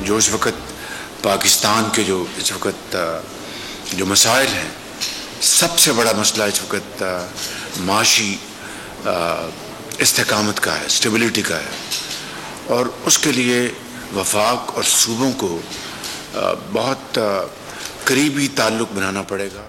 जो इस वक्त पाकिस्तान के जो इस वक्त जो मसाइल हैं, सबसे बड़ा मसला इस वक्त माशी इस्तेकामत का है, स्टेबिलिटी का है, और उसके लिए वफाक और सूबों को बहुत करीबी ताल्लुक बनाना पड़ेगा।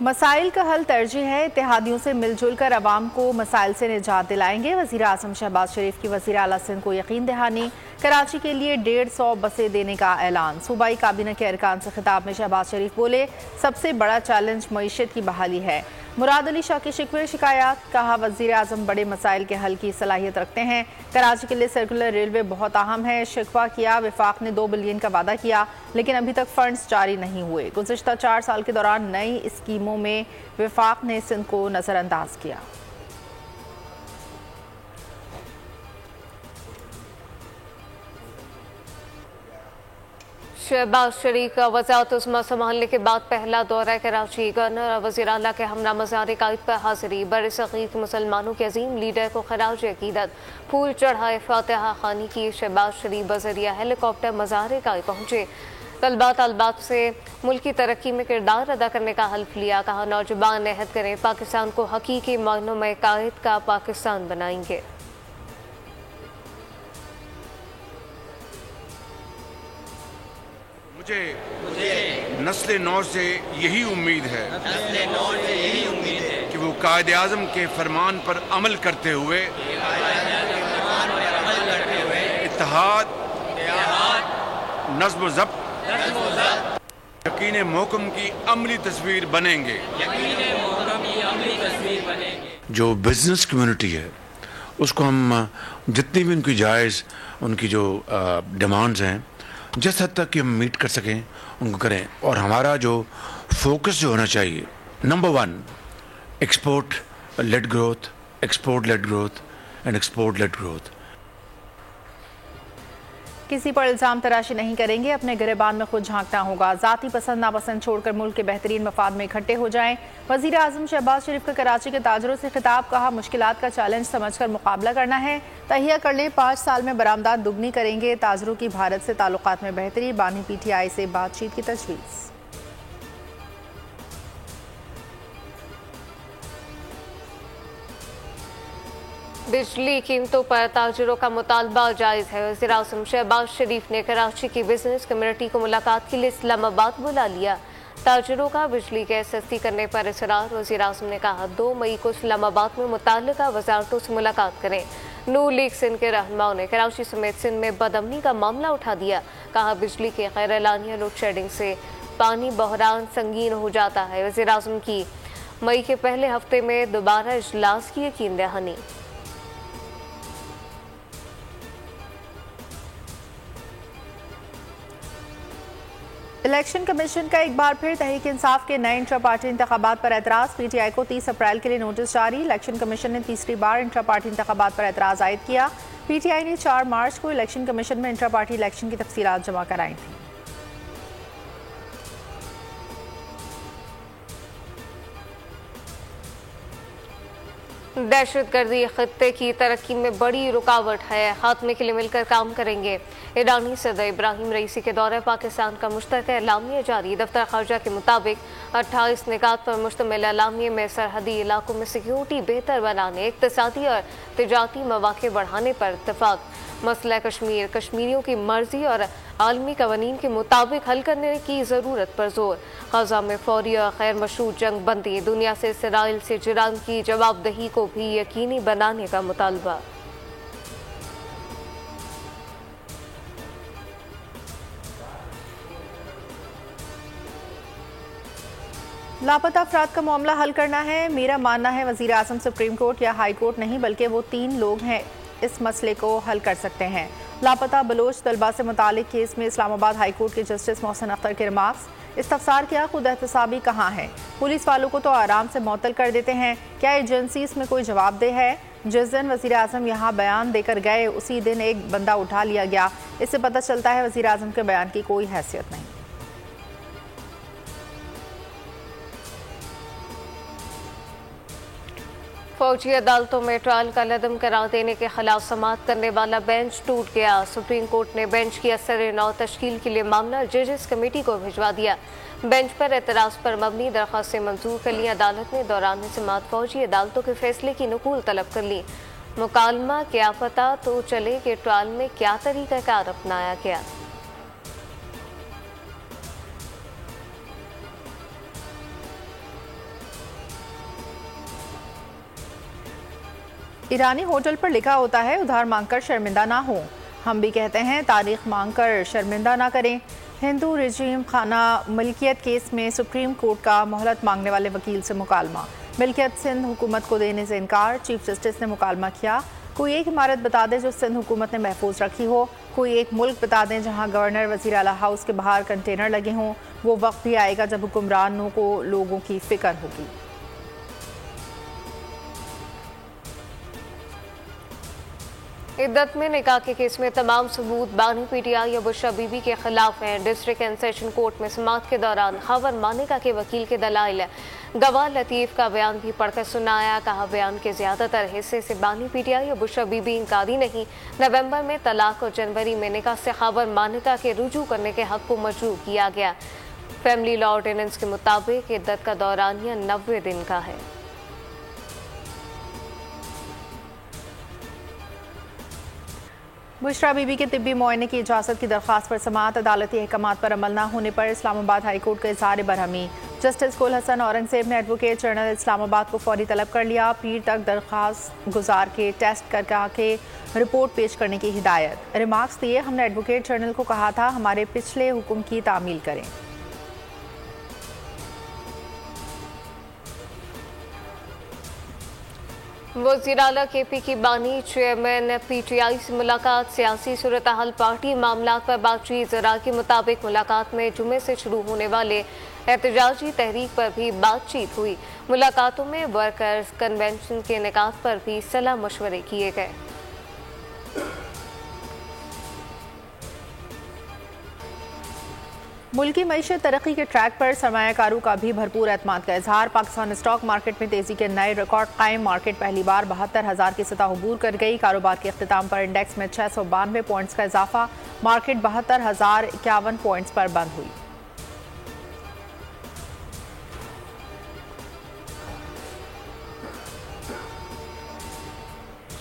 मसाइल का हल तरजीह है, इत्तेहादियों से मिलजुल कर अवाम को मसाइल से निजात दिलाएंगे। वज़ीर आज़म शहबाज शरीफ की वज़ीर आला सिंध को यकीन दहानी। कराची के लिए 150 बसें देने का ऐलान। सूबाई काबीना के अरकान से खिताब में शहबाज शरीफ बोले, सबसे बड़ा चैलेंज मईशत की बहाली है। मुराद अली शाह की शिकवे शिकायत, कहा वज़ीर आज़म बड़े मसाइल के हल की सलाहियत रखते हैं। कराची के लिए सर्कुलर रेलवे बहुत अहम है। शिकवा किया, वफाक ने 2 बिलियन का वादा किया लेकिन अभी तक फंड्स जारी नहीं हुए। गुज़िश्ता 4 साल के दौरान नई स्कीमों में वफाक ने सिंध को नज़रअंदाज किया। शहबाज शरीफ का वज़ारत उस्मा संभालने के बाद पहला दौरा कराची। गवर्नर और वज़ीर आला के हमरा मज़ार कायद पर हाजिरी। बड़े सग़ीर के मुसलमानों के अजीम लीडर को खराज अकीदत फूल चढ़ाए फातिहा खानी की। शहबाज शरीफ बज़रिया हेलीकॉप्टर मज़ार कायद पहुँचे। तलबा तलबात से मुल्क की तरक्की में किरदार अदा करने का हल्फ लिया। कहा नौजवान अहद करें, पाकिस्तान को हकीकी मायनों में कायद का पाकिस्तान बनाएंगे। मुझे नस्ल नौ से यही उम्मीद है कि वो कायद आज़म के फरमान पर अमल करते हुए इत्तेहाद, नज़्म व ज़ब्त, यकीन मोहकम की अमली तस्वीर बनेंगे। जो बिजनेस कम्युनिटी है उसको हम जितनी भी उनकी जायज़ उनकी जो डिमांड्स हैं जिस हद तक कि हम मीट कर सकें उनको करें। और हमारा जो फोकस जो होना चाहिए, number 1 export led growth, export led growth and export led growth. किसी पर इल्ज़ाम तराशी नहीं करेंगे, अपने गिरेबान में खुद झांकना होगा। ज़ाती पसंद नापसंद छोड़कर मुल्क के बेहतरीन मफाद में इकट्ठे हो जाएं। वज़ीर आज़म शहबाज शरीफ का कराची के ताजरों से खिताब, कहा मुश्किलात का चैलेंज समझकर मुकाबला करना है। तहिया कर ले, 5 साल में बरामदात दुगनी करेंगे। ताजरों की भारत से ताल्लुकात में बेहतरी, बानी PTI से बातचीत की तजवीज़। बिजली कीमतों पर ताजरों का मुतालबा जायज़ है। वज़ीर आज़म शहबाज शरीफ ने कराची की बिजनेस कम्युनिटी को मुलाकात के लिए इस्लामाबाद बुला लिया। ताजरों का बिजली गैस सस्ती करने पर इसरार। वज़ीर आज़म ने कहा 2 मई को इस्लामाबाद में मुताल्लिका वजारतों से मुलाकात करें। नूर लीग सिंध के रहनुमाओं ने कराची समेत सिंध में बदअमनी का मामला उठा दिया। कहा बिजली के गैर एलानिया लोड शेडिंग से पानी बहरान संगीन हो जाता है। वज़ीर आज़म की मई के पहले हफ्ते में दोबारा इजलास की यकीन दहानी। इलेक्शन कमीशन का एक बार फिर तहरीक इंसाफ के नए इंट्रा पार्टी इंतखाबात पर एतराज़। PTI को 30 अप्रैल के लिए नोटिस जारी। इलेक्शन कमीशन ने तीसरी बार इंट्रा पार्टी इंतखाबात पर एतराज़ आयद किया। PTI ने 4 मार्च को इलेक्शन कमीशन में इंट्रा पार्टी इलेक्शन की तफसीलात जमा कराई थी। दहशतगर्दी खत्ते की तरक्की में बड़ी रुकावट है, खात्मे के लिए मिलकर काम करेंगे। ईरानी सदर इब्राहिम रईसी के दौरे पाकिस्तान का मुश्तरका एलामिया जारी। दफ्तर खारजा के मुताबिक 28 निकात पर मुश्तमिल एलामिया में सरहदी इलाकों में सिक्योरिटी बेहतर बनाने, इक्तिसादी और तिजारती मौक़े बढ़ाने पर इत्तफाक। मसला कश्मीर कश्मीरियों की मर्जी और आलमी कवानीन के मुताबिक हल करने की ज़रूरत पर जोर। गज़ा में फौरी और गैर मशरूत जंग बंदी, दुनिया से इसराइल से जुराम की जवाबदही को भी यकीनी बनाने का मुतालबा। लापता अफराद का मामला हल करना है। मेरा मानना है वज़ीर आज़म सुप्रीम कोर्ट या हाई कोर्ट नहीं बल्कि वो 3 लोग हैं इस मसले को हल कर सकते हैं। लापता बलोच तलबा से मुतालिक केस में इस्लामाबाद हाई कोर्ट के जस्टिस मोहसिन अख्तर के रिमार्क्स। इस्तफसार किया, खुद एहतसाबी कहाँ है? पुलिस वालों को तो आराम से मुअत्तल कर देते हैं, क्या एजेंसी इसमें कोई जवाबदेह है? जिस दिन वज़ीर आज़म यहाँ बयान देकर गए उसी दिन एक बंदा उठा लिया गया। इससे पता चलता है वज़ीर आज़म के बयान की कोई हैसियत नहीं। फौजी अदालतों में ट्रायल का लदम करार देने के खिलाफ समाअत करने वाला बेंच टूट गया। सुप्रीम कोर्ट ने बेंच की असर नौ तश्कील के लिए मामला जजेस कमेटी को भिजवा दिया। बेंच पर एतराज पर मबनी दरख्वास्तें मंजूर कर ली। अदालत ने दौरान समाअत फौजी अदालतों के फैसले की नकूल तलब कर ली। मुकालमा क्या पता तो चले कि ट्रायल में क्या तरीक़ाकार अपनाया गया। ईरानी होटल पर लिखा होता है उधार मांगकर शर्मिंदा ना हो। हम भी कहते हैं तारीख मांगकर शर्मिंदा ना करें। हिंदू रिजीम खाना मिल्कियत केस में सुप्रीम कोर्ट का मोहलत मांगने वाले वकील से मुकालमा। मिल्कियत सिंध हुकूमत को देने से इनकार। चीफ जस्टिस ने मुकालमा किया। कोई एक इमारत बता दें जो सिंध हुकूमत ने महफूज रखी हो। कोई एक मुल्क बता दें जहां गवर्नर वज़ीर आला हाउस के बाहर कंटेनर लगे हों। वो वक्त भी आएगा जब हुक्मरानों को लोगों की फिक्र होगी। इद्दत में निकाह के केस में तमाम सबूत बानी पीटीआई या बुशरा बीबी के खिलाफ हैं। डिस्ट्रिक्ट एंड सेशन कोर्ट में समाअत के दौरान खबर मानिका के वकील के दलाइल गवाह लतीफ़ का बयान भी पढ़कर सुनाया। कहा बयान के ज्यादातर हिस्से से बानी पीटीआई या बुशरा बीबी इंकारी नहीं। नवंबर में तलाक और जनवरी में निकाह से खबर मानिका के रुजू करने के हक को मजरूह किया गया। फैमिली लॉ ऑर्डिनेंस के मुताबिक इद्दत का दौरानिया 90 दिन का है। बुशरा बीबी के तिब्बी मुआयने की इजाज़त की दरख्वास्त पर समाअत। अदालती अहकामात पर अमल न होने पर इस्लामाबाद हाई कोर्ट का इज़हार बरहमी। जस्टिस कुल हसन औरंगजेब ने एडवोकेट जनरल इस्लामाबाद को फौरी तलब कर लिया। पीर तक दरख्वास्त गुजार के टेस्ट कर के रिपोर्ट पेश करने की हिदायत। रिमार्क्स दिए, हमने एडवोकेट जनरल को कहा था हमारे पिछले हुक्म की तामील करें। वज़ीर आला KP की बानी चेयरमैन PTI से मुलाकात। सियासी सूरत हाल पार्टी मामला पर बातचीत। ज़रा के मुताबिक मुलाकात में जुमे से शुरू होने वाले एहतजाजी तहरीक पर भी बातचीत हुई। मुलाकातों में वर्कर्स कन्वेंशन के निकात पर भी सलाह मशवरे किए गए। मुल्की मईशत तरक्की के ट्रैक पर सरमायाकारों का भी भरपूर एतमाद का इजहार। पाकिस्तान स्टॉक मार्केट में तेजी के नए रिकॉर्ड कायम। मार्केट पहली बार 72,000 की सतह अबूर कर गई। कारोबार के अख्तिताम पर इंडेक्स में 692 पॉइंट्स का इजाफा। मार्केट 72,051 पॉइंट्स पर बंद हुई।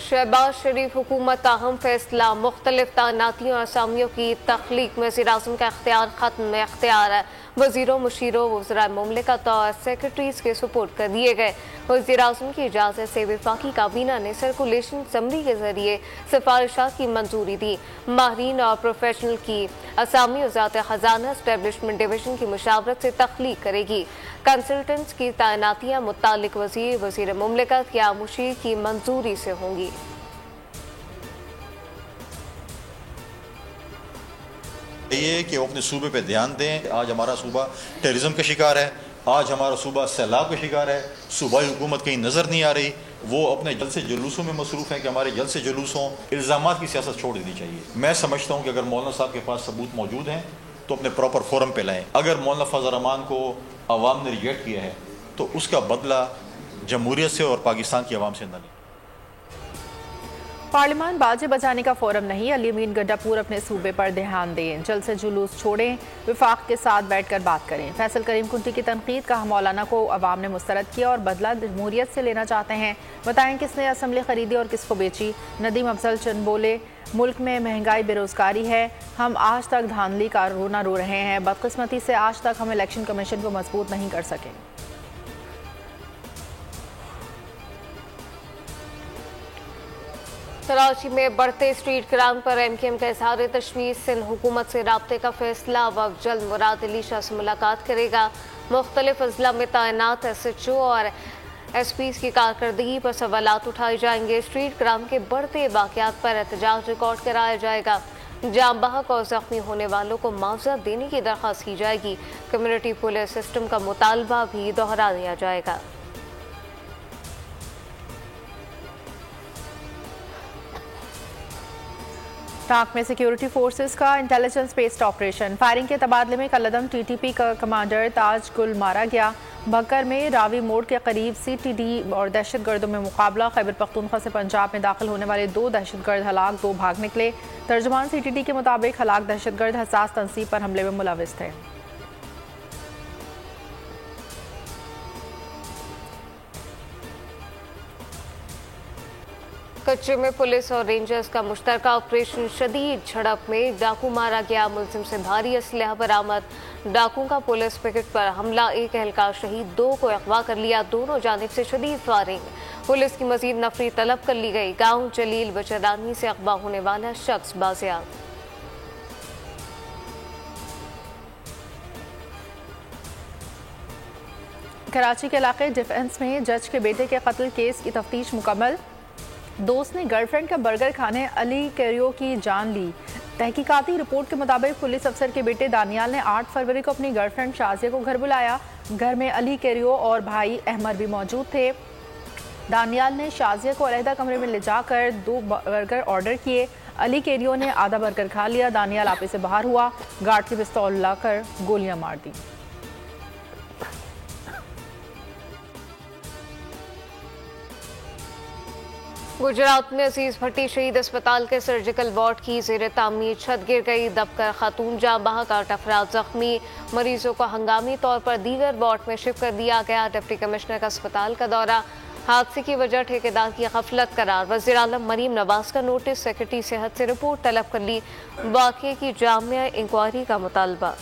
शहबाज शरीफ हुकूमत का अहम फैसला। मुख्तलिफ तैनातियों और असामियों की तख्लीक में वज़ीर-ए-आज़म का इख्तियार खत्म। इख्तियार वज़ीरों, मुशीरों, वज़राए मुमलिकत और सेक्रेटरीज के सुपुर्द कर दिए गए। वज़ीर-ए-आज़म की इजाज़त से वफाकी काबीना ने सर्कुलेशन असम्बली के जरिए सिफारिशात की मंजूरी दी। माहिरीन और प्रोफेशनल की असामी वज़ारत ख़जाना एस्टेब्लिशमेंट डिवीजन की मुशावरत से तख्लीक करेगी। कंसल्टेंट्स की तैनातियाँ मुत्तालिक वज़ीर, वज़ीर मुमलिकत या मुशीर की मंजूरी से होंगी। ये कि वो अपने सूबे पे ध्यान दें। आज हमारा सूबा टेररिज्म का शिकार है। आज हमारा सूबा सैलाब का शिकार है। सूबाई हुकूमत कहीं नज़र नहीं आ रही। वो अपने जलसे जुलूसों में मसरूफ़ हैं कि हमारे जलसे जुलूस हों। इल्ज़ामात की सियासत छोड़ देनी चाहिए। मैं समझता हूँ कि अगर मौलाना साहब के पास सबूत मौजूद हैं तो अपने प्रॉपर फोरम पे लाएँ। अगर मौलाना फजल रहमान को अवाम ने रिजेक्ट किया है तो उसका बदला जमहूरियत से और पाकिस्तान की अवाम से न लें। पार्लियामान बाजे बजाने का फोरम नहीं। अली अमीन गड्डापुर अपने सूबे पर ध्यान दें। जल्द से जुलूस छोड़ें। विफाक के साथ बैठकर बात करें। फैसल करीम कुंटी की तनकीद। कहा मौलाना को अवाम ने मुस्तरद किया और बदला जमहूरियत से लेना चाहते हैं। बताएं किसने असम्बली खरीदी और किसको बेची। नदीम अफजल चंद बोले, मुल्क में महंगाई बेरोजगारी है। हम आज तक धांधली का रोना रो रहे हैं। बदकिस्मती से आज तक हम इलेक्शन कमीशन को मजबूत नहीं कर सके। कराची में बढ़ते स्ट्रीट क्राइम पर MKM का इजहार तशवीश। सिंध हुकूमत से राब्ते का फैसला। वक्त जल्द मुराद अली शाह से मुलाकात करेगा। मुख्तलिफ अजला में तैनात SHO और SPs की कारकर्दगी पर सवालात उठाए जाएंगे। स्ट्रीट क्राइम के बढ़ते वाक़यात पर एहतजाज रिकॉर्ड कराया जाएगा। जाम बहक और जख्मी होने वालों को मुआवजा देने की दरख्वास्त की जाएगी। कम्युनिटी पुलिस सिस्टम का मुतालबा भी दोहरा दिया जाएगा। टाक में सिक्योरिटी फोर्सेस का इंटेलिजेंस बेस्ड ऑपरेशन। फायरिंग के तबादले में कलदम TTP का कमांडर ताज गुल मारा गया। बकर में रावी मोड़ के करीब सीटीडी और दहशतगर्दों में मुकाबला। खैबर पख्तूनख्वा से पंजाब में दाखिल होने वाले 2 दहशतगर्द हलाक, 2 भाग निकले। तर्जुमान सीटीडी के मुताबिक हलाक दहशतगर्द हसास तंसीब पर हमले में मुलविस थे। कच्चे में पुलिस और रेंजर्स का मुश्तरका ऑपरेशन। शदीद झड़प में डाकू मारा गया, मुलजिम से भारी असलहा बरामद। डाकू का पुलिस पिकेट पर हमला, 1 एहलकार शहीद, 2 को अगवा कर लिया। दोनों जानिब से शदीद फायरिंग। पुलिस की मजीद नफरी तलब कर ली गई। गांव जलील बचरानी से अगवा होने वाला शख्स बाजियाब। कराची के इलाके डिफेंस में जज के बेटे के कत्ल केस की तफ्तीश मुकम्मल। दोस्त ने गर्लफ्रेंड का बर्गर खाने अली कैरियो की जान ली। तहकीकाती रिपोर्ट के मुताबिक पुलिस अफसर के बेटे दानियाल ने 8 फरवरी को अपनी गर्लफ्रेंड शाजिया को घर बुलाया। घर में अली कैरियो और भाई अहमद भी मौजूद थे। दानियाल ने शाजिया को अलहदा कमरे में ले जाकर 2 बर्गर ऑर्डर किए। अली कैरियो ने आधा बर्गर खा लिया। दानियाल आपे से बाहर हुआ, गार्ड की पिस्तौल लाकर गोलियां मार दी। गुजरात में अजीज भट्टी शहीद अस्पताल के सर्जिकल वार्ड की जेर तामीर छत गिर गई, दबकर खातून जा बहक, 8 अफराद जख्मी। मरीजों को हंगामी तौर पर दीगर वार्ड में शिफ्ट कर दिया गया। डिप्टी कमिश्नर का अस्पताल का दौरा, हादसे की वजह ठेकेदार की गफलत करार। वज़ीर आलम मरीम नवाज का नोटिस, सेक्रेटरी सेहत से रिपोर्ट तलब कर ली। वाक़े की जामिया इंक्वायरी का मुतालबा।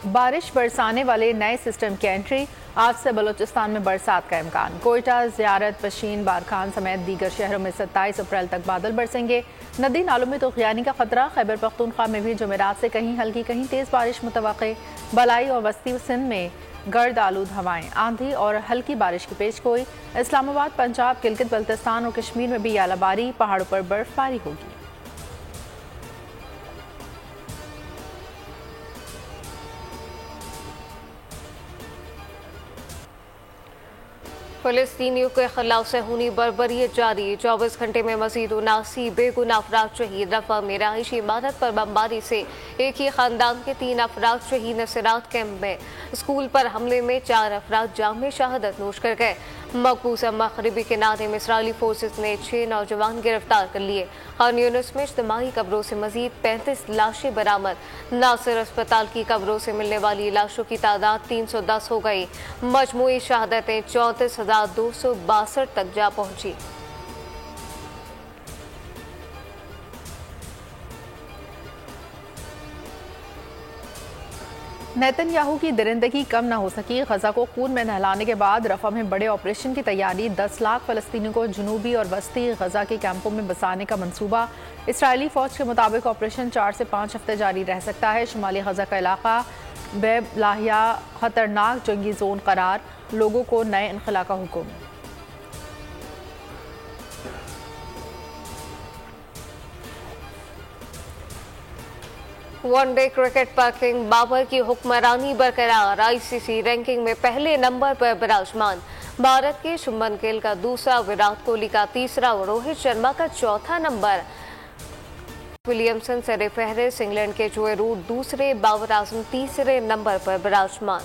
बारिश बरसाने वाले नए सिस्टम की एंट्री। आज से बलूचिस्तान में बरसात का इम्कान। कोयटा, ज़ियारत, पशीन, बारखान समेत दीगर शहरों में 27 अप्रैल तक बादल बरसेंगे। नदी नालों में तूफ़ानी का खतरा। खैबर पख्तूनख्वा में भी जुमेरात से कहीं हल्की कहीं तेज़ बारिश मुतवक्के। बलाई और वस्ती सिंध में गर्द आलूद हवाएं, आंधी और हल्की बारिश की पेशगोई। इस्लामाबाद, पंजाब, गिलगित बल्तिस्तान और कश्मीर में भी आलाबारी, पहाड़ों पर बर्फबारी होगी। फ़लस्तीनियों के खिलाफ सहूनी बर्बरियत जारी। 24 घंटे में मजीद 79 बेगुनाह अफराद शहीद। रफा में रहायशी इमारत पर बमबारी से एक ही खानदान के 3 अफराद शहीद। नसरात कैंप में स्कूल पर हमले में 4 अफराद जाम में शहादत नोश कर गए। मकबूजा मगरबी किनारे में इसराइली फोर्सेस ने 6 नौजवान गिरफ्तार कर लिए। खान यूनिस में इज्तिमाई कब्रों से मजीद 35 लाशें बरामद। नासिर अस्पताल की कब्रों से मिलने वाली लाशों की तादाद 310 हो गई। मजमूई शहादतें 34,262 तक जा पहुंची। नेतन्याहू की दरिंदगी कम न हो सकी। गजा को खून में नहलाने के बाद रफा में बड़े ऑपरेशन की तैयारी। 10 लाख फलस्तीनियों को जनूबी और वस्ती गजा के कैंपों में बसाने का मंसूबा। इसराइली फौज के मुताबिक ऑपरेशन 4 से 5 हफ्ते जारी रह सकता है। शुमाली गजा का इलाका बेब लाहिया खतरनाक जंगी जोन करार। लोगों को नए इनखला का हुक्म। वनडे क्रिकेट पर किंग बाबर की हुक्मरानी बरकरार। आईसीसी रैंकिंग में पहले नंबर पर विराजमान। भारत के शुभमन गिल का दूसरा, विराट कोहली का तीसरा और रोहित शर्मा का चौथा नंबर। विलियमसन सरे फहरिस्त। इंग्लैंड के जोए रूट दूसरे, बाबर आजम तीसरे नंबर पर विराजमान।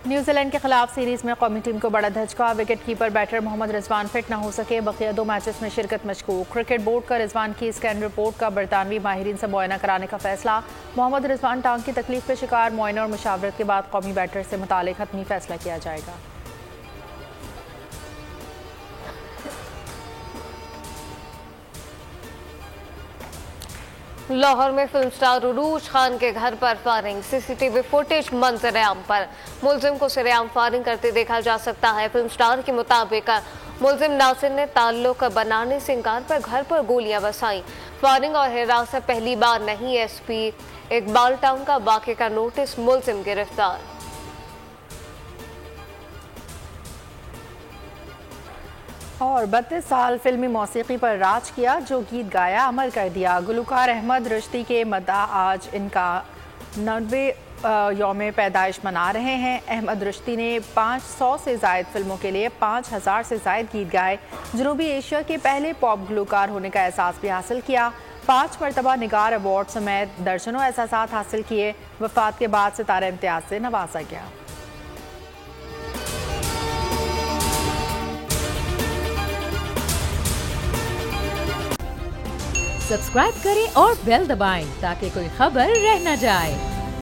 न्यूजीलैंड के खिलाफ सीरीज में कौमी टीम को बड़ा धचका। Wicket keeper batter Mohammad Rizwan fit न हो सके। बकिया 2 मैचेस में शिरकत मशकूक। क्रिकेट बोर्ड का रिजवान की स्कैन रिपोर्ट का बरतानवी माहिरीन से मुआयना कराने का फैसला। मोहम्मद रिजवान टांग की तकलीफ के शिकार। मुआयना और मुशावरत के बाद कौमी बैटर से मुतालिक हतमी फैसला किया जाएगा। लाहौर में फिल्म स्टार उरूज खान के घर पर फायरिंग। सीसीटीवी फुटेज मंजर-ए-आम पर। मुलजिम को सरेआम फायरिंग करते देखा जा सकता है। फिल्म स्टार के मुताबिक मुलजिम नासिर ने ताल्लुक बनाने से इनकार पर घर पर गोलियां बरसाई। फायरिंग और हिरासत पहली बार नहीं। एसपी इकबाल टाउन का वाक़े का नोटिस, मुलजिम गिरफ्तार। और 32 साल फिल्मी मौसीकी पर राज किया। जो गीत गाया अमर कर दिया। गुलकार अहमद रुश्ती के मद्दा आज इनका 90 यौम पैदाइश मना रहे हैं। अहमद रुश्दी ने 500 से ज़ायद फिल्मों के लिए 5000 से ज़ायद गीत गाए। जनूबी एशिया के पहले पॉप गुलकार होने का एहसास भी हासिल किया। 5 मरतबा निगार अवार्ड समेत दर्जनों एहसासात हासिल किए। वफात के बाद सितारा इम्तियाज से नवाजा गया। सब्सक्राइब करें और बेल दबाएं ताकि कोई खबर रह न जाए।